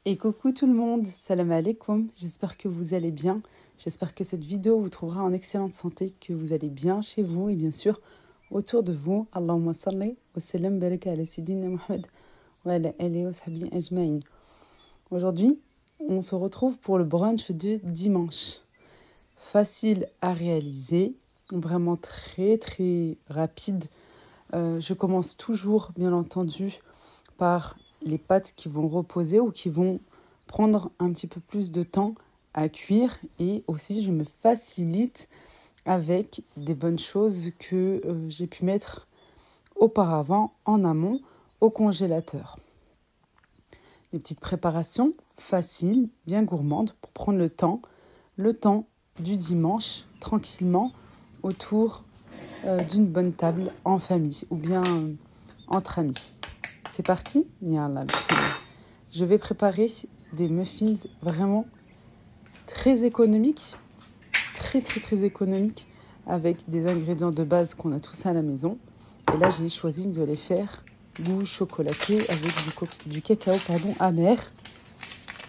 Et coucou tout le monde, salam alaikum, j'espère que vous allez bien, j'espère que cette vidéo vous trouvera en excellente santé, que vous allez bien chez vous et bien sûr autour de vous. Allahumma salli wa sallam baraka ala Sayyidina Muhammad wa ala alihi wa sahbihi ajma'in. Aujourd'hui, on se retrouve pour le brunch de dimanche. Facile à réaliser, vraiment très très rapide. Je commence toujours, bien entendu, par les pâtes qui vont reposer ou qui vont prendre un petit peu plus de temps à cuire. Et aussi, je me facilite avec des bonnes choses que j'ai pu mettre auparavant en amont au congélateur. Des petites préparations faciles, bien gourmandes pour prendre le temps du dimanche, tranquillement, autour d'une bonne table en famille ou bien entre amis. C'est parti, Yallah. Je vais préparer des muffins vraiment très économiques, très économiques, avec des ingrédients de base qu'on a tous à la maison. Et là, j'ai choisi de les faire goût chocolaté avec du cacao amer,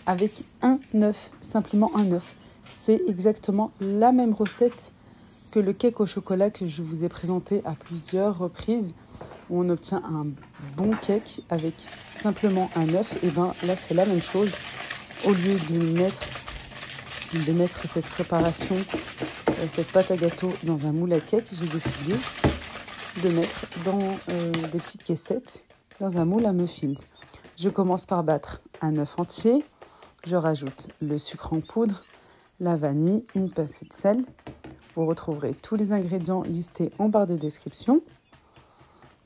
avec un œuf, simplement un œuf. C'est exactement la même recette que le cake au chocolat que je vous ai présenté à plusieurs reprises, où on obtient un bon cake avec simplement un œuf. Et bien là, c'est la même chose. Au lieu de mettre cette préparation, cette pâte à gâteau dans un moule à cake, j'ai décidé de mettre dans des petites caissettes, dans un moule à muffins. Je commence par battre un œuf entier. Je rajoute le sucre en poudre, la vanille, une pincée de sel. Vous retrouverez tous les ingrédients listés en barre de description.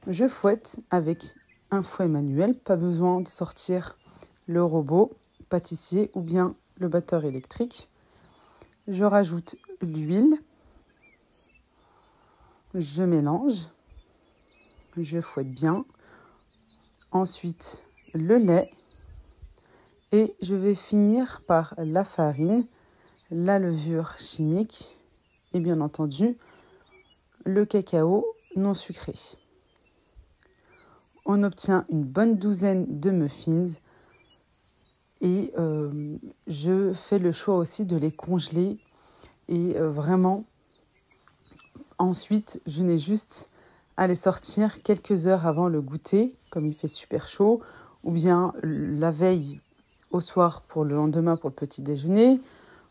Je fouette avec un fouet manuel, pas besoin de sortir le robot pâtissier ou bien le batteur électrique. Je rajoute l'huile, je mélange, je fouette bien. Ensuite, le lait et je vais finir par la farine, la levure chimique et bien entendu le cacao non sucré. On obtient une bonne douzaine de muffins et je fais le choix aussi de les congeler. Et vraiment, ensuite, je n'ai juste à les sortir quelques heures avant le goûter, comme il fait super chaud, ou bien la veille au soir pour le lendemain pour le petit déjeuner,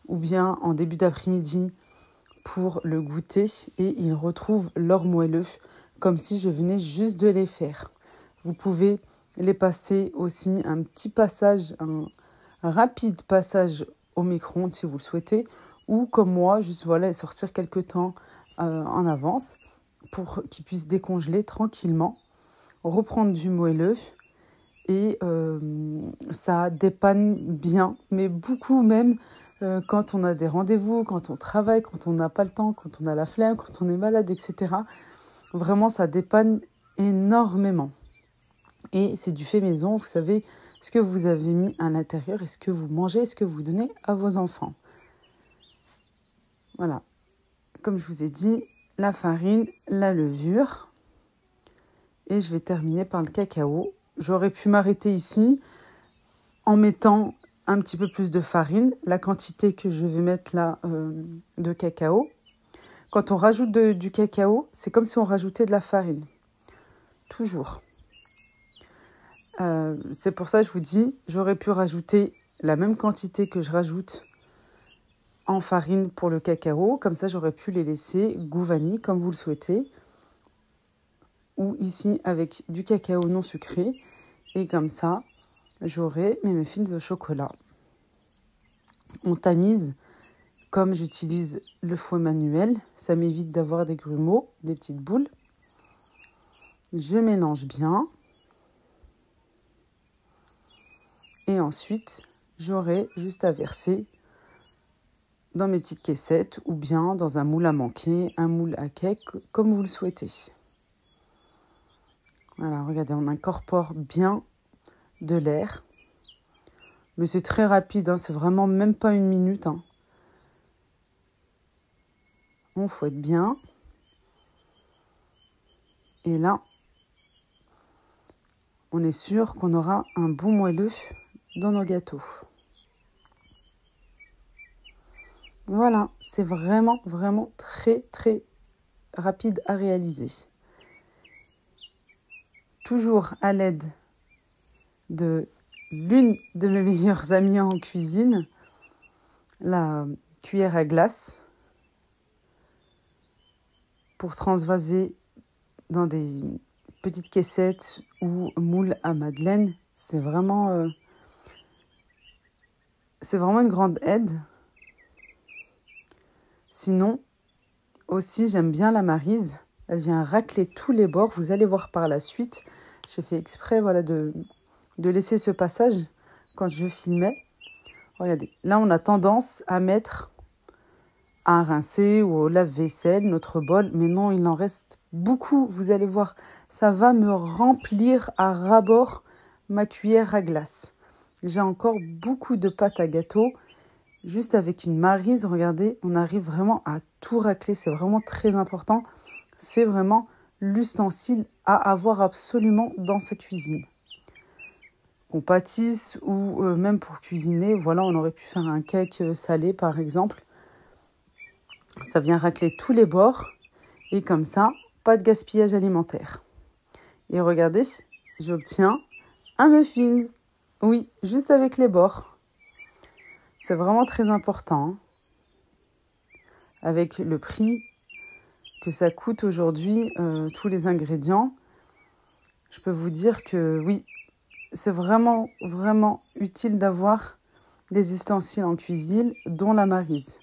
ou bien en début d'après-midi pour le goûter. Et ils retrouvent leur moelleux, comme si je venais juste de les faire. Vous pouvez les passer aussi un petit passage, un rapide passage au micro-ondes si vous le souhaitez, ou comme moi, juste voilà, les sortir quelques temps en avance pour qu'ils puissent décongeler tranquillement, reprendre du moelleux et ça dépanne bien, mais beaucoup même quand on a des rendez-vous, quand on travaille, quand on n'a pas le temps, quand on a la flemme, quand on est malade, etc. Vraiment, ça dépanne énormément. Et c'est du fait maison, vous savez ce que vous avez mis à l'intérieur, et ce que vous mangez, ce que vous donnez à vos enfants. Voilà, comme je vous ai dit, la farine, la levure, et je vais terminer par le cacao. J'aurais pu m'arrêter ici en mettant un petit peu plus de farine, la quantité que je vais mettre là de cacao. Quand on rajoute du cacao, c'est comme si on rajoutait de la farine, toujours. C'est pour ça que je vous dis, j'aurais pu rajouter la même quantité que je rajoute en farine pour le cacao. Comme ça, j'aurais pu les laisser goût vanille, comme vous le souhaitez. Ou ici, avec du cacao non sucré. Et comme ça, j'aurai mes muffins au chocolat. On tamise, comme j'utilise le fouet manuel. Ça m'évite d'avoir des grumeaux, des petites boules. Je mélange bien. Et ensuite, j'aurai juste à verser dans mes petites caissettes ou bien dans un moule à manquer, un moule à cake, comme vous le souhaitez. Voilà, regardez, on incorpore bien de l'air. Mais c'est très rapide, hein, c'est vraiment même pas une minute. Hein. On fouette bien. Et là, on est sûr qu'on aura un bon moelleux dans nos gâteaux. Voilà, c'est vraiment, vraiment très, très rapide à réaliser. Toujours à l'aide de l'une de mes meilleures amies en cuisine, la cuillère à glace, pour transvaser dans des petites caissettes ou moules à madeleine. C'est vraiment une grande aide. Sinon, aussi, j'aime bien la Maryse. Elle vient racler tous les bords. Vous allez voir par la suite. J'ai fait exprès de laisser ce passage quand je filmais. Regardez, là, on a tendance à mettre à rincer ou au lave-vaisselle notre bol. Mais non, il en reste beaucoup. Vous allez voir, ça va me remplir à ras-bord ma cuillère à glace. J'ai encore beaucoup de pâte à gâteau. Juste avec une Maryse, regardez, on arrive vraiment à tout racler. C'est vraiment très important. C'est vraiment l'ustensile à avoir absolument dans sa cuisine. Qu'on pâtisse ou même pour cuisiner, voilà, on aurait pu faire un cake salé par exemple. Ça vient racler tous les bords et comme ça, pas de gaspillage alimentaire. Et regardez, j'obtiens un muffin. Oui, juste avec les bords. C'est vraiment très important. Avec le prix que ça coûte aujourd'hui, tous les ingrédients, je peux vous dire que oui, c'est vraiment, vraiment utile d'avoir des ustensiles en cuisine, dont la Maryse.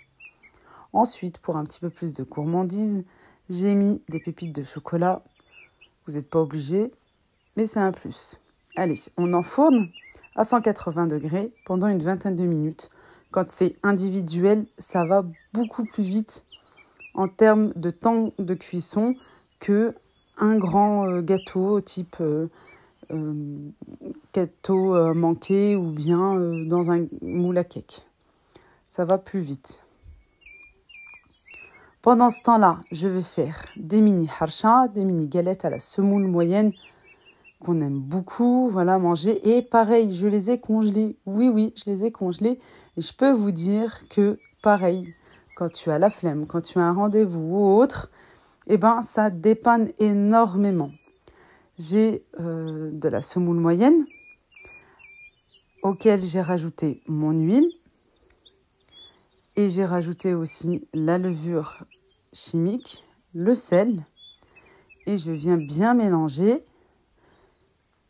Ensuite, pour un petit peu plus de gourmandise, j'ai mis des pépites de chocolat. Vous n'êtes pas obligés, mais c'est un plus. Allez, on enfourne à 180 degrés pendant une vingtaine de minutes. Quand c'est individuel, ça va beaucoup plus vite en termes de temps de cuisson que un grand gâteau type gâteau manqué ou bien dans un moule à cake. Ça va plus vite. Pendant ce temps-là, je vais faire des mini harsha, des mini galettes à la semoule moyenne qu'on aime beaucoup, voilà, manger. Et pareil, je les ai congelés. Oui, je les ai congelés. Et je peux vous dire que pareil, quand tu as la flemme, quand tu as un rendez-vous ou autre, eh ben, ça dépanne énormément. J'ai de la semoule moyenne auquel j'ai rajouté mon huile et j'ai rajouté aussi la levure chimique, le sel et je viens bien mélanger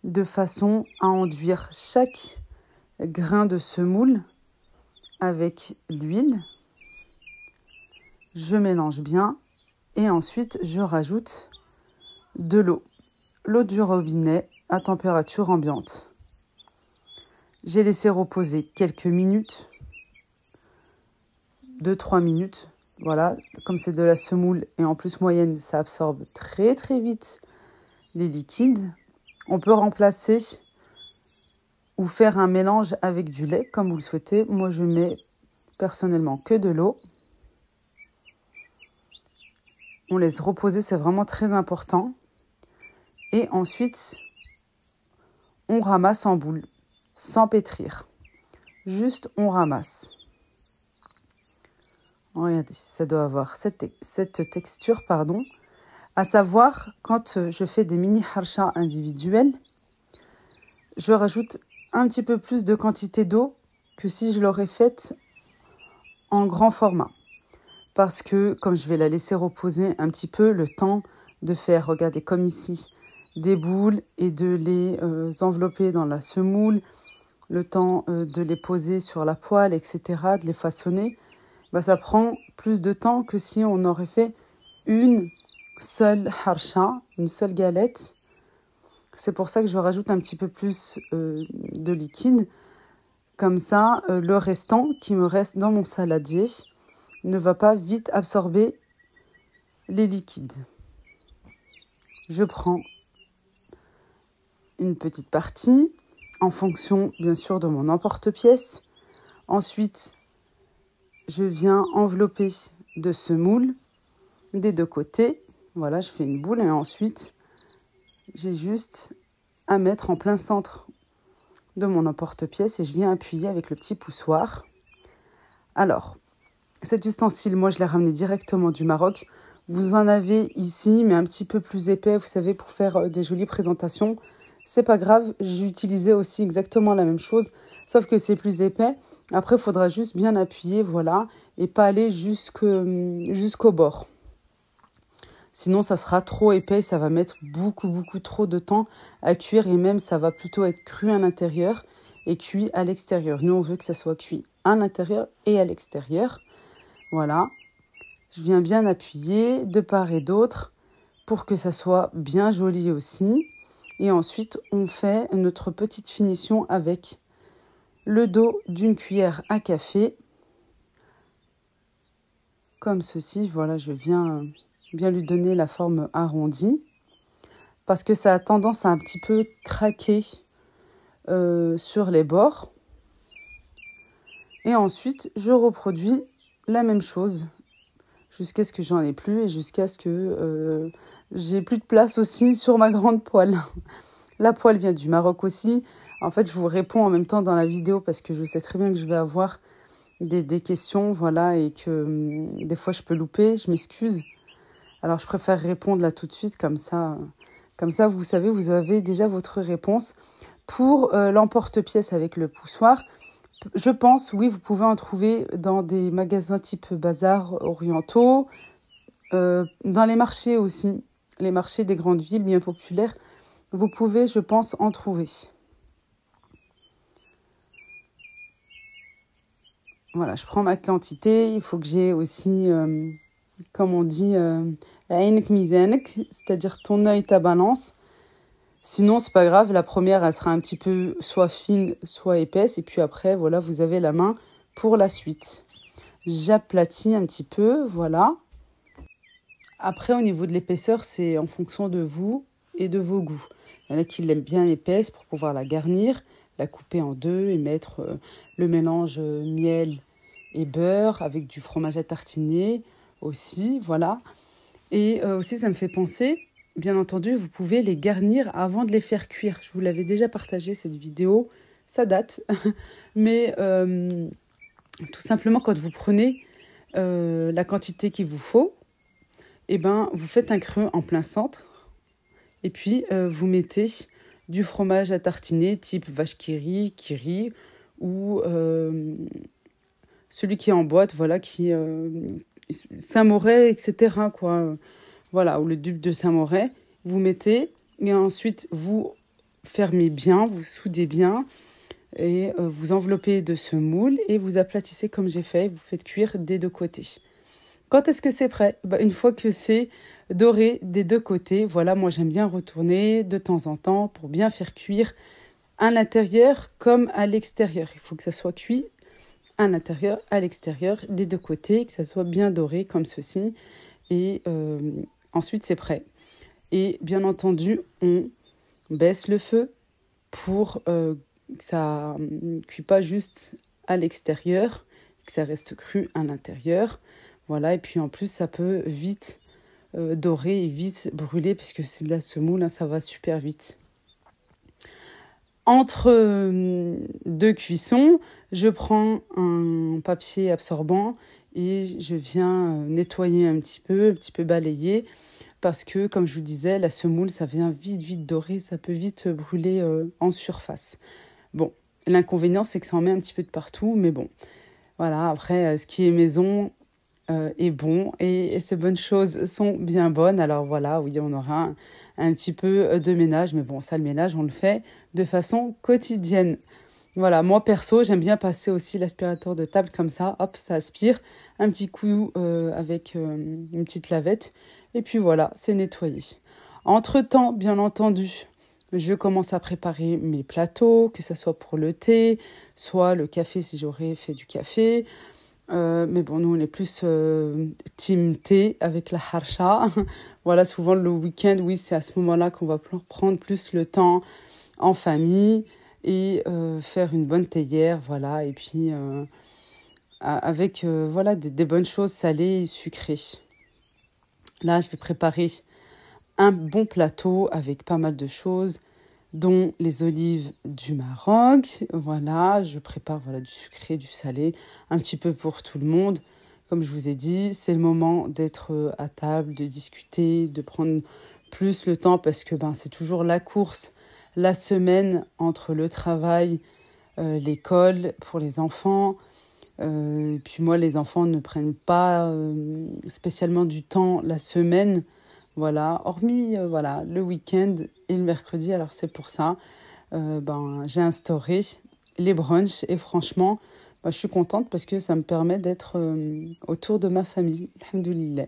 de façon à enduire chaque grain de semoule avec l'huile. Je mélange bien et ensuite je rajoute de l'eau. L'eau du robinet à température ambiante. J'ai laissé reposer quelques minutes, 2-3 minutes. Voilà, comme c'est de la semoule et en plus moyenne, ça absorbe très très vite les liquides. On peut remplacer ou faire un mélange avec du lait comme vous le souhaitez. Moi, je mets personnellement que de l'eau. On laisse reposer, c'est vraiment très important. Et ensuite, on ramasse en boule, sans pétrir. Juste, on ramasse. Regardez, ça doit avoir cette texture, pardon. À savoir, quand je fais des mini harsha individuels, je rajoute un petit peu plus de quantité d'eau que si je l'aurais faite en grand format. Parce que, comme je vais la laisser reposer un petit peu, le temps de faire, regardez, comme ici, des boules et de les envelopper dans la semoule, le temps de les poser sur la poêle, etc., de les façonner, ça prend plus de temps que si on aurait fait une seule harsha, une seule galette. C'est pour ça que je rajoute un petit peu plus de liquide. Comme ça, le restant qui me reste dans mon saladier ne va pas vite absorber les liquides. Je prends une petite partie en fonction, bien sûr, de mon emporte-pièce. Ensuite, je viens envelopper de semoule des deux côtés. Voilà, je fais une boule et ensuite, j'ai juste à mettre en plein centre de mon emporte-pièce et je viens appuyer avec le petit poussoir. Alors, cet ustensile, moi je l'ai ramené directement du Maroc. Vous en avez ici, mais un petit peu plus épais, vous savez, pour faire des jolies présentations. C'est pas grave, j'ai utilisé aussi exactement la même chose, sauf que c'est plus épais. Après, il faudra juste bien appuyer, voilà, et pas aller jusqu'au bord. Sinon, ça sera trop épais, ça va mettre beaucoup trop de temps à cuire et même ça va plutôt être cru à l'intérieur et cuit à l'extérieur. Nous, on veut que ça soit cuit à l'intérieur et à l'extérieur. Voilà. Je viens bien appuyer de part et d'autre pour que ça soit bien joli aussi. Et ensuite, on fait notre petite finition avec le dos d'une cuillère à café. Comme ceci, voilà, je viens bien lui donner la forme arrondie. Parce que ça a tendance à un petit peu craquer sur les bords. Et ensuite, je reproduis la même chose jusqu'à ce que j'en ai plus et jusqu'à ce que j'ai plus de place aussi sur ma grande poêle. La poêle vient du Maroc aussi. En fait, je vous réponds en même temps dans la vidéo parce que je sais très bien que je vais avoir des questions, voilà, et que des fois je peux louper, je m'excuse. Alors, je préfère répondre là tout de suite, comme ça, vous savez, vous avez déjà votre réponse. Pour l'emporte-pièce avec le poussoir, je pense, oui, vous pouvez en trouver dans des magasins type bazar orientaux, dans les marchés aussi, les marchés des grandes villes bien populaires. Vous pouvez, je pense, en trouver. Voilà, je prends ma quantité. Il faut que j'ai aussi, comme on dit, عينك ميزانك, c'est-à-dire ton œil, ta balance. Sinon, c'est pas grave, la première, elle sera un petit peu soit fine, soit épaisse. Et puis après, voilà, vous avez la main pour la suite. J'aplatis un petit peu, voilà. Après, au niveau de l'épaisseur, c'est en fonction de vous et de vos goûts. Il y en a qui l'aiment bien épaisse pour pouvoir la garnir, la couper en deux et mettre le mélange miel et beurre avec du fromage à tartiner aussi, voilà. Et aussi, ça me fait penser, bien entendu, vous pouvez les garnir avant de les faire cuire. Je vous l'avais déjà partagé, cette vidéo, ça date. Mais tout simplement, quand vous prenez la quantité qu'il vous faut, eh ben, vous faites un creux en plein centre. Et puis, vous mettez du fromage à tartiner type vache qui rit, ou celui qui est en boîte, voilà, qui Saint-Moret, etc., quoi. Voilà, ou le duc de Saint-Moret. Vous mettez, et ensuite, vous fermez bien, vous soudez bien, et vous enveloppez de ce moule, et vous aplatissez comme j'ai fait, vous faites cuire des deux côtés. Quand est-ce que c'est prêt ? Une fois que c'est doré des deux côtés, voilà, moi j'aime bien retourner de temps en temps pour bien faire cuire à l'intérieur comme à l'extérieur. Il faut que ça soit cuit à l'intérieur, à l'extérieur, des deux côtés, que ça soit bien doré comme ceci. Et ensuite c'est prêt. Et bien entendu, on baisse le feu pour que ça ne cuit pas juste à l'extérieur, que ça reste cru à l'intérieur. Voilà, et puis en plus, ça peut vite dorer et vite brûler, puisque c'est de la semoule, hein, ça va super vite. Entre deux cuissons, je prends un papier absorbant et je viens nettoyer un petit peu balayer, parce que, comme je vous disais, la semoule, ça vient vite dorer, ça peut vite brûler en surface. Bon, l'inconvénient, c'est que ça en met un petit peu de partout, mais bon, voilà, après, ce qui est maison est bon et ces bonnes choses sont bien bonnes. Alors voilà, oui, on aura un petit peu de ménage, mais bon, ça, le ménage, on le fait de façon quotidienne. Voilà, moi perso, j'aime bien passer aussi l'aspirateur de table comme ça, hop, ça aspire, un petit coup avec une petite lavette, et puis voilà, c'est nettoyé. Entre-temps, bien entendu, je commence à préparer mes plateaux, que ce soit pour le thé, soit le café si j'aurais fait du café. Mais bon, nous, on est plus team thé avec la harsha. Voilà, souvent le week-end, oui, c'est à ce moment-là qu'on va prendre plus le temps en famille et faire une bonne théière, voilà. Et puis, avec voilà, des bonnes choses salées et sucrées. Là, je vais préparer un bon plateau avec pas mal de choses. dont les olives du Maroc. Voilà, je prépare du sucré, du salé, un petit peu pour tout le monde. Comme je vous ai dit, c'est le moment d'être à table, de discuter, de prendre plus le temps parce que c'est toujours la course, la semaine entre le travail, l'école pour les enfants. Et puis moi, les enfants ne prennent pas spécialement du temps la semaine. Voilà, hormis le week-end et le mercredi. Alors c'est pour ça, j'ai instauré les brunchs et franchement, je suis contente parce que ça me permet d'être autour de ma famille. Alhamdoulilah.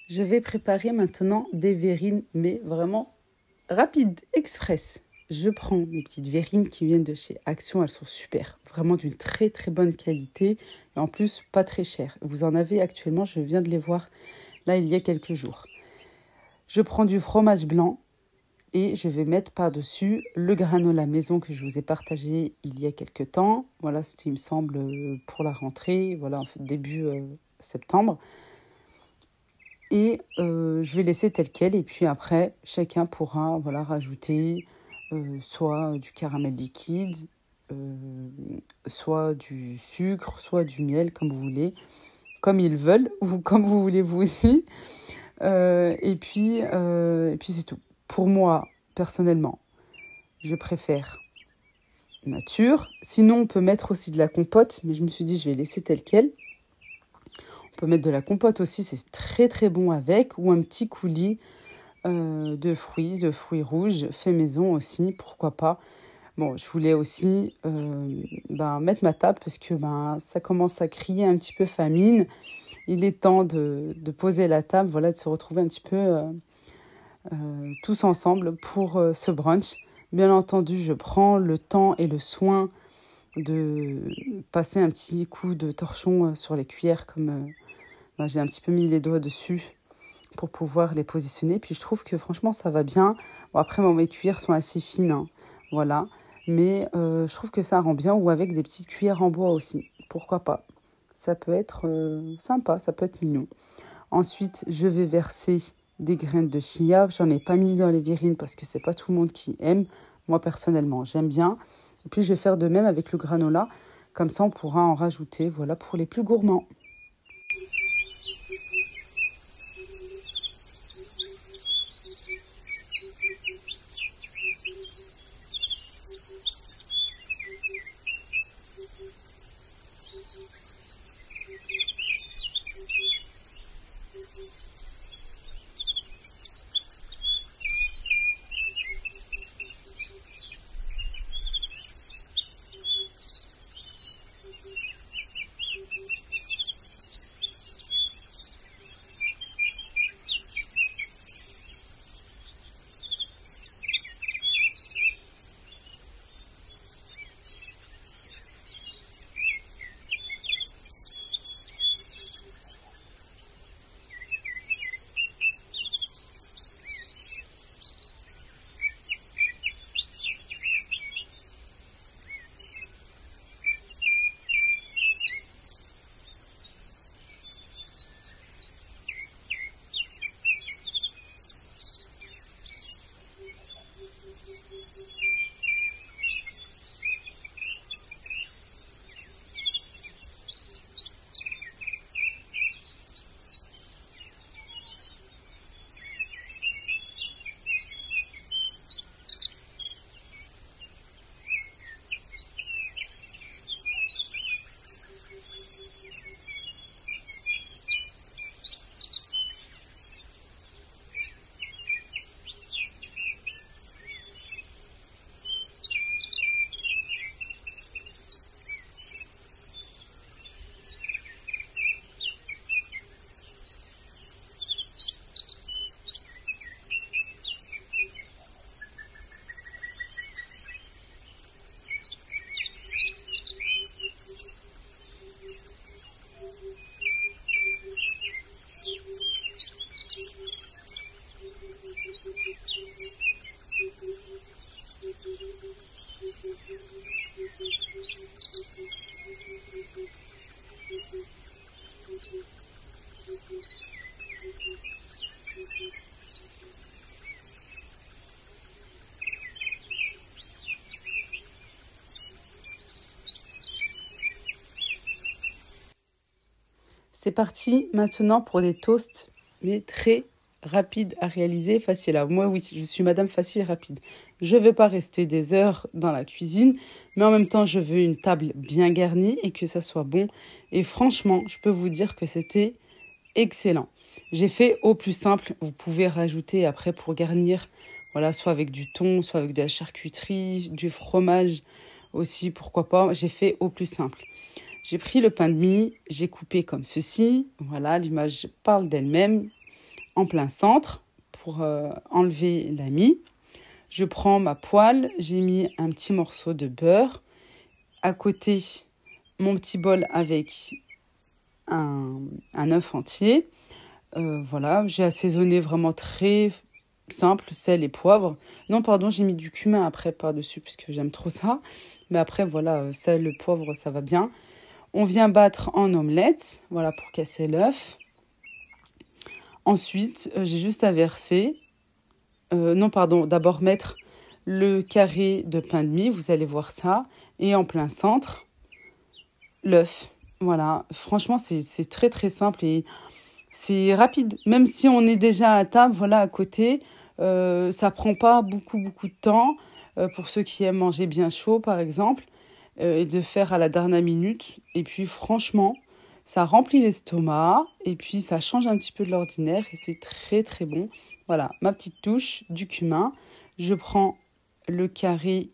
Je vais préparer maintenant des verrines, mais vraiment rapide, express. Je prends mes petites verrines qui viennent de chez Action, elles sont super, vraiment d'une très très bonne qualité et en plus pas très chères. Vous en avez actuellement, je viens de les voir là il y a quelques jours. Je prends du fromage blanc et je vais mettre par-dessus le granola maison que je vous ai partagé il y a quelques temps. Voilà, c'était il me semble pour la rentrée, voilà, début septembre. Et je vais laisser tel quel et puis après chacun pourra rajouter soit du caramel liquide, soit du sucre, soit du miel comme vous voulez, comme ils veulent ou comme vous voulez vous aussi. Et puis c'est tout. Pour moi personnellement, je préfère nature. Sinon on peut mettre aussi de la compote, mais je me suis dit je vais laisser tel quel. On peut mettre de la compote aussi, c'est très très bon avec, ou un petit coulis de fruits rouges, fait maison aussi, pourquoi pas. Bon, je voulais aussi mettre ma table parce que ça commence à crier un petit peu famine. Il est temps de poser la table, voilà, de se retrouver un petit peu tous ensemble pour ce brunch. Bien entendu, je prends le temps et le soin de passer un petit coup de torchon sur les cuillères comme j'ai un petit peu mis les doigts dessus pour pouvoir les positionner. Puis je trouve que franchement, ça va bien. Bon, après, mes cuillères sont assez fines, hein, voilà. Mais je trouve que ça rend bien, ou avec des petites cuillères en bois aussi. Pourquoi pas? Ça peut être sympa, ça peut être mignon. Ensuite, je vais verser des graines de chia. J'en ai pas mis dans les verrines parce que c'est pas tout le monde qui aime. Moi, personnellement, j'aime bien. Et puis, je vais faire de même avec le granola. Comme ça, on pourra en rajouter, voilà, pour les plus gourmands. C'est parti maintenant pour des toasts, mais très rapides à réaliser, faciles à... Moi, oui, je suis madame facile et rapide. Je ne vais pas rester des heures dans la cuisine, mais en même temps, je veux une table bien garnie et que ça soit bon. Et franchement, je peux vous dire que c'était excellent. J'ai fait au plus simple. Vous pouvez rajouter après pour garnir, voilà, soit avec du thon, soit avec de la charcuterie, du fromage aussi, pourquoi pas. J'ai fait au plus simple. J'ai pris le pain de mie, j'ai coupé comme ceci. Voilà, l'image parle d'elle-même, en plein centre, pour enlever la mie. Je prends ma poêle, j'ai mis un petit morceau de beurre. À côté, mon petit bol avec un œuf entier. Voilà, j'ai assaisonné vraiment très simple, sel et poivre. Non, pardon, j'ai mis du cumin après par-dessus, puisque j'aime trop ça. Mais après, voilà, sel, le poivre, ça va bien. On vient battre en omelette, voilà, pour casser l'œuf. Ensuite, j'ai juste à verser. D'abord mettre le carré de pain de mie, vous allez voir ça. Et en plein centre, l'œuf. Voilà, franchement, c'est très très simple et c'est rapide. Même si on est déjà à table, voilà, à côté, ça prend pas beaucoup de temps. Pour ceux qui aiment manger bien chaud, par exemple. Et de faire à la dernière minute. Et puis franchement, ça remplit l'estomac et puis ça change un petit peu de l'ordinaire et c'est très très bon. Voilà, ma petite touche, du cumin. Je prends le carré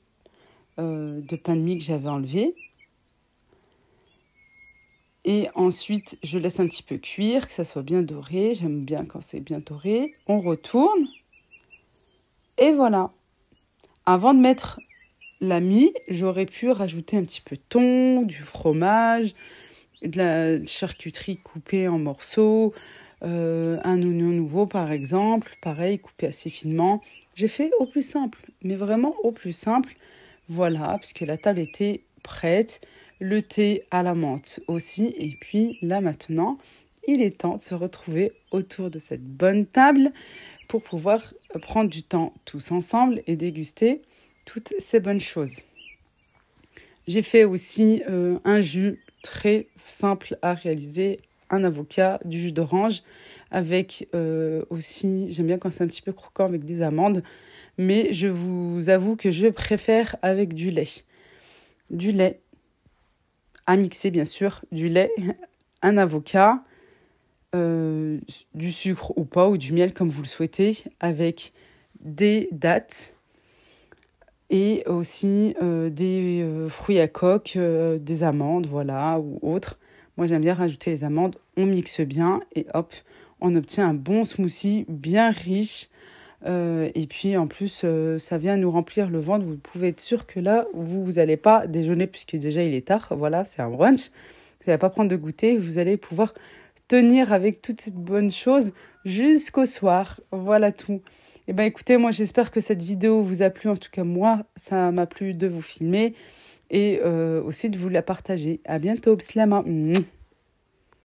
de pain de mie que j'avais enlevé. Et ensuite, je laisse un petit peu cuire, que ça soit bien doré. J'aime bien quand c'est bien doré. On retourne. Et voilà. Avant de mettre la mie, j'aurais pu rajouter un petit peu de thon, du fromage, de la charcuterie coupée en morceaux, un oignon nouveau par exemple, pareil, coupé assez finement. J'ai fait au plus simple, mais vraiment au plus simple. Voilà, puisque la table était prête, le thé à la menthe aussi. Et puis là maintenant, il est temps de se retrouver autour de cette bonne table pour pouvoir prendre du temps tous ensemble et déguster toutes ces bonnes choses. J'ai fait aussi un jus très simple à réaliser, un avocat, du jus d'orange, avec aussi, j'aime bien quand c'est un petit peu croquant avec des amandes, mais je vous avoue que je préfère avec du lait. Du lait à mixer bien sûr, du lait, un avocat, du sucre ou pas, ou du miel comme vous le souhaitez, avec des dattes et aussi des fruits à coque, des amandes, voilà, ou autres. Moi, j'aime bien rajouter les amandes, on mixe bien et hop, on obtient un bon smoothie bien riche. Et puis, en plus, ça vient nous remplir le ventre. Vous pouvez être sûr que là, vous n'allez pas déjeuner puisque déjà, il est tard. Voilà, c'est un brunch. Vous n'allez pas prendre de goûter. Vous allez pouvoir tenir avec toutes ces bonnes choses jusqu'au soir. Voilà tout. Eh bien, écoutez, moi, j'espère que cette vidéo vous a plu. En tout cas, moi, ça m'a plu de vous filmer et aussi de vous la partager. À bientôt. Bslama.